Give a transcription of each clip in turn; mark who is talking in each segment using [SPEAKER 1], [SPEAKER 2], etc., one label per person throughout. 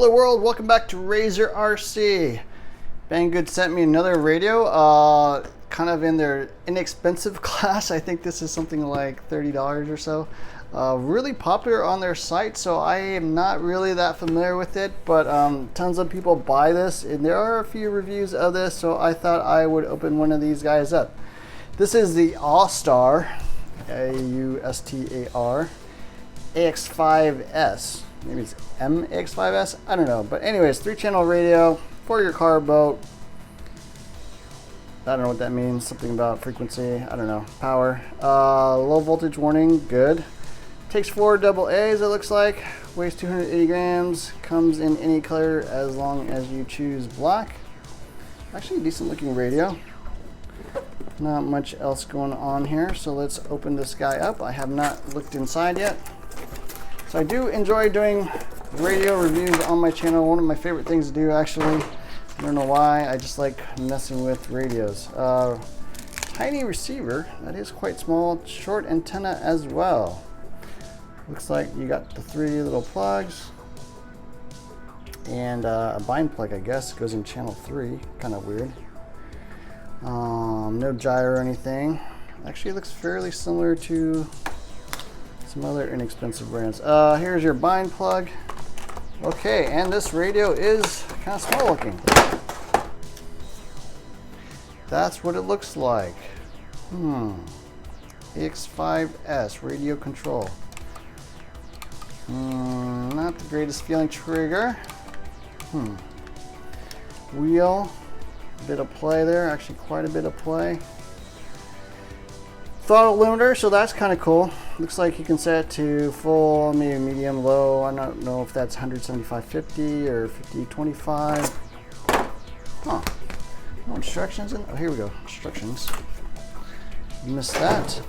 [SPEAKER 1] Hello world, welcome back to Razor RC. Banggood sent me another radio, kind of in their inexpensive class. I think this is something like $30 or so. Really popular on their site, so I am not really that familiar with it, but tons of people buy this, and there are a few reviews of this, so I thought I would open one of these guys up. This is the Austar, A-U-S-T-A-R, AX5S. Maybe it's MX5S, I don't know. But anyways, 3-channel radio for your car or boat. I don't know what that means. Something about frequency, I don't know. Power. Low voltage warning, good. Takes 4 AA's, it looks like. Weighs 280 grams. Comes in any color as long as you choose black. Actually, a decent looking radio. Not much else going on here, so let's open this guy up. I have not looked inside yet. So I do enjoy doing radio reviews on my channel. One of my favorite things to do, actually. I don't know why, I just like messing with radios. Tiny receiver, that is quite small. Short antenna as well. Looks like you got the 3 little plugs. And a bind plug, I guess, goes in channel 3. Kind of weird. No gyro or anything. Actually, it looks fairly similar to some other inexpensive brands. Here's your bind plug. Okay, and this radio is kind of small looking. That's what it looks like. AX5S radio control. Not the greatest feeling trigger. Wheel, a bit of play there, actually quite a bit of play. Throttle limiter, so that's kind of cool. Looks like you can set it to full, maybe medium, low. I don't know if that's 175/50 or 50/25. Huh. No instructions in. Oh, here we go. Instructions. Missed that.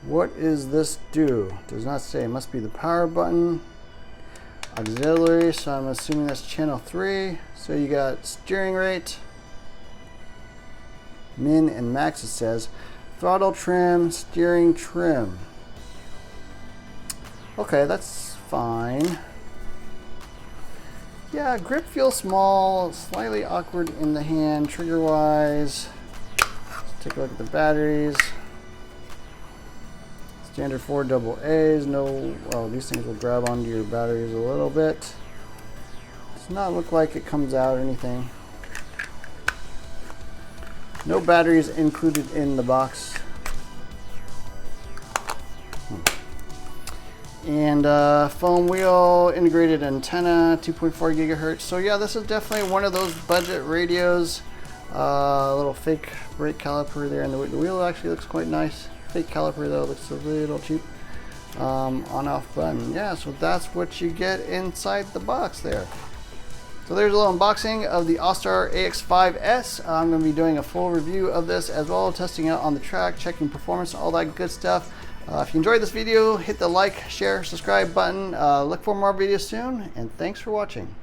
[SPEAKER 1] What is this do? Does not say. It must be the power button. Auxiliary, so I'm assuming that's channel 3. So you got steering rate. Min and max, it says. Throttle trim, steering trim. Okay, that's fine. Yeah, grip feels small, slightly awkward in the hand, trigger wise. Let's take a look at the batteries. Standard 4 AA's, no, well, these things will grab onto your batteries a little bit. Does not look like it comes out or anything. No batteries included in the box. And foam wheel, integrated antenna, 2.4 gigahertz. So yeah, this is definitely one of those budget radios. A little fake brake caliper there, and the wheel actually looks quite nice. Fake caliper though, looks a little cheap. On-off button. Yeah, so that's what you get inside the box there. So there's a little unboxing of the Austar AX5S. I'm going to be doing a full review of this as well, testing out on the track, checking performance, all that good stuff. If you enjoyed this video, hit the like, share, subscribe button. Look for more videos soon, and thanks for watching.